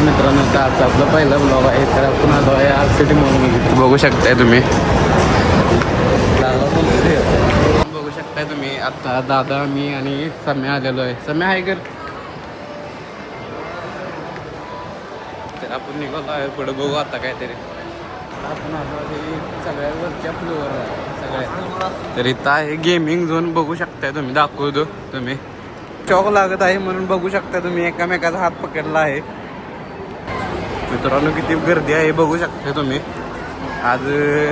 मित्रांनो, तर आजचा आपला पहिला ब्लॉग आहे. तर आपण आलो आहे RCT म्हणून. बघू शकताय तुम्ही, बघू शकताय तुम्ही. आता दादा, मी आणि सम्या आलेलो आहे. सम्या आहे कर. तर आपण निघालो आहे पुढे, बघू आता काहीतरी. आपण आलो आहे सगळ्या वरच्या फ्लोअर सगळ्या. तर इथं आहे गेमिंग झोन, बघू शकताय तुम्ही. दाखवतो तुम्ही. चॉक लागत आहे म्हणून बघू शकता तुम्ही, एकामेकाचा हात पकडला आहे. मित्रांनो किती गर्दी आहे बघू शकता तुम्ही. आज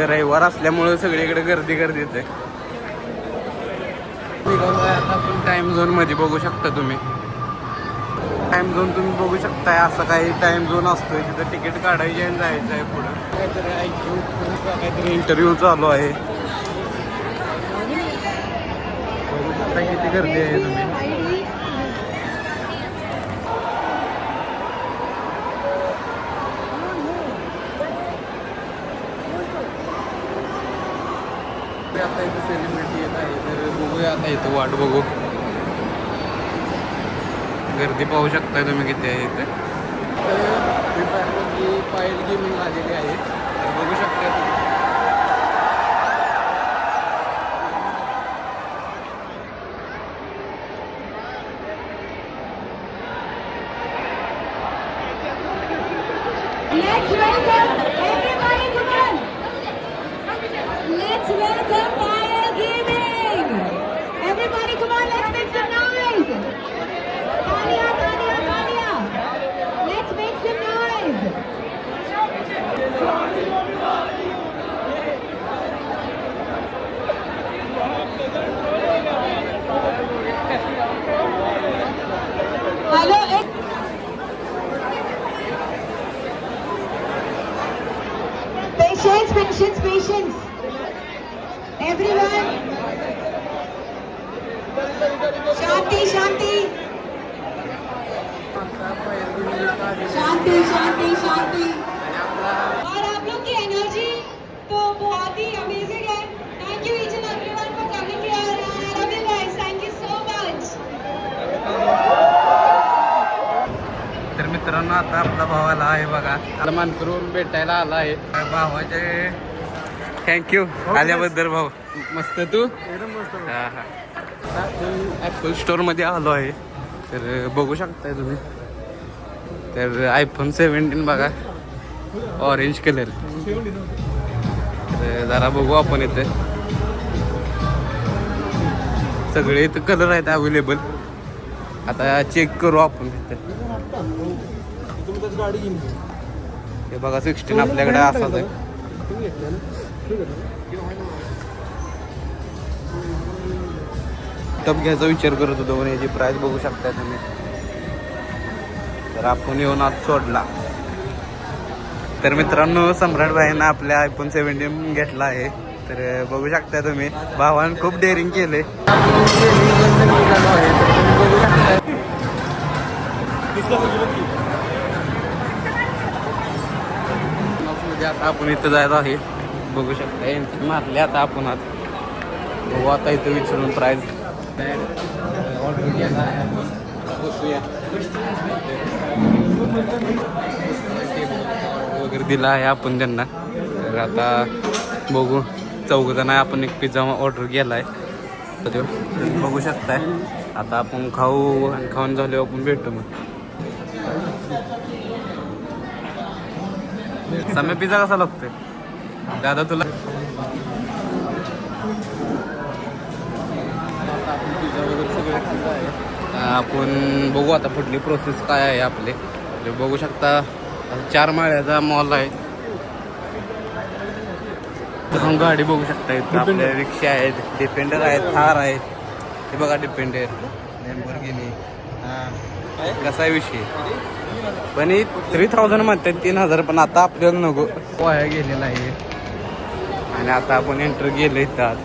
रविवार असल्यामुळे सगळीकडे गर्दीच आहे. आता आपण टाइम झोन मध्ये बघू शकता तुम्ही. टाइम झोन तुम्ही बघू शकताय. असं काही टाइम झोन असतोय तिथं तिकीट काढायचे आणि जायचं आहे पुढं. काहीतरी इंटरव्ह्यू चालू आहे. बघू शकता किती गर्दी आहे तुम्ही. आता इथं सेलिब्रिटी येत आहे, तर बघूया आता इथं वाट बघू. गर्दी पाहू शकताय तुम्ही किती आहे इथे. फ्री फायरमधली फाईल गेमिंग आलेली आहे, बघू शकता तुम्ही. Let's welcome everybody, come on! Let's welcome Fire Gaming! Everybody, come on, let's make some noise! Talia, Talia, Talia! Let's make some noise! Hello, Patience, patience, patience. Everyone. Shanti, Shanti. Shanti, Shanti, Shanti. और आप लोग की energy तो बहुत ही amazing है. Thank you each and everyone for coming here. I love you guys. Thank you so much. तर मित्रांनो, आता आपला भाव आला आहे बघा. मला मानकरून भेटायला आला आहे. भावाचे थँक्यू आल्याबद्दल भाऊ. मस्त तू. हा हा. ॲपल स्टोअरमध्ये आलो आहे. तर बघू शकताय तुम्ही. तर iPhone 17 बघा, ऑरेंज कलर. तर जरा बघू आपण इथे. सगळे इथं कलर आहेत अवेलेबल. आता चेक करू आपण इथे. हे बघा 16 आपल्याकडे असाच आहे. टप घ्यायचा विचार करत होतो पण याची प्राइस बघू शकता तुम्ही. तर आपण येऊन आज सोडला. तर मित्रांनो, सम्राट भाईंना आपल्या iPhone 17 घेतला आहे. तर बघू शकता तुम्ही, भावानं खूप डेअरिंग केले. आता आपण इथं जायचं आहे. बघू शकता एंट्री मारली आता आपण. आज बघू आता इथं विचारून प्राईज. ऑर्डर केला आहे आपण. बसूया वगैरे दिला आहे आपण त्यांना. तर आता बघू, चौघजण आहे आपण. एक पिझ्झा ऑर्डर केला आहे. तर बघू शकताय. आता आपण खाऊ आणि खाऊन झाल्यावर आपण भेटू. मग सम्या पिझ्झा कसा लागतोय दादा तुला? आपण बघू आता पुढली प्रोसेस काय आहे आपले. बघू शकता 4 माळ्याचा मॉल आहे. तर गाडी बघू शकता. इथं आपल्या रिक्षा आहेत, डिपेंडर आहेत, थार आहे. हे बघा डिपेंडर, लॅम्बोर्गिनी. कसा आहे विषय. पण 3000 म्हणतात, 3000. पण आता आपल्याला नको, वाया गेलेला आहे. आणि आता आपण एंटर गेलो इथं.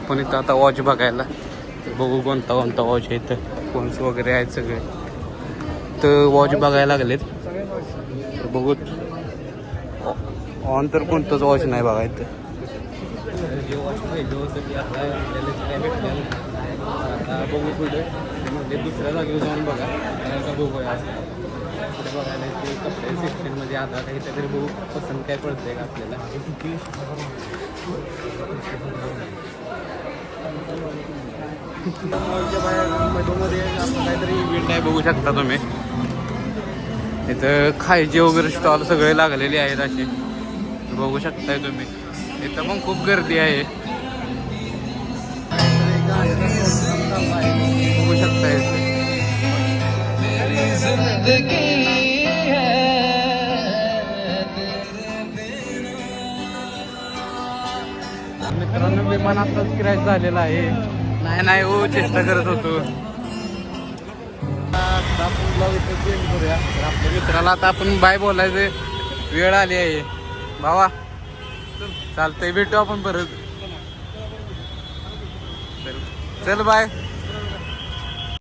पण इथं आता वॉच बघायला. बघू कोणता कोणता वॉच आहे. इथं फोन्स वगैरे आहेत सगळे. तर वॉच बघायला लागलेत. बघू ऑन तर कोणतंच वॉच नाही बघा इथं. जे वॉच पाहिजे होतं ते आता बघू पुढे. ते म्हणजे दुसऱ्या जागेवर जाऊन बघा का बघूया असं पुढे बघायला ते कपडे सेक्शनमध्ये आता काही तरी बघू पसंत काय पडते का आपल्याला मध्ये असं काहीतरी इव्हेंट आहे बघू शकता तुम्ही. इथं खायचे वगैरे स्टॉल सगळे लागलेले आहेत असे बघू शकताय तुम्ही. इथं पण खूप गर्दी आहे बघू शकताय. मित्रांनो विमान आताच क्रॅश झालेला आहे. नाही हो चेष्टा करत होतो. आपण ब्लॉग इथं चेंज करूया. तर आपल्या मित्राला आता आपण बाय बोलायचं वेळ आली आहे. भावा चालतंय भेटू आपण परत. चल बाय.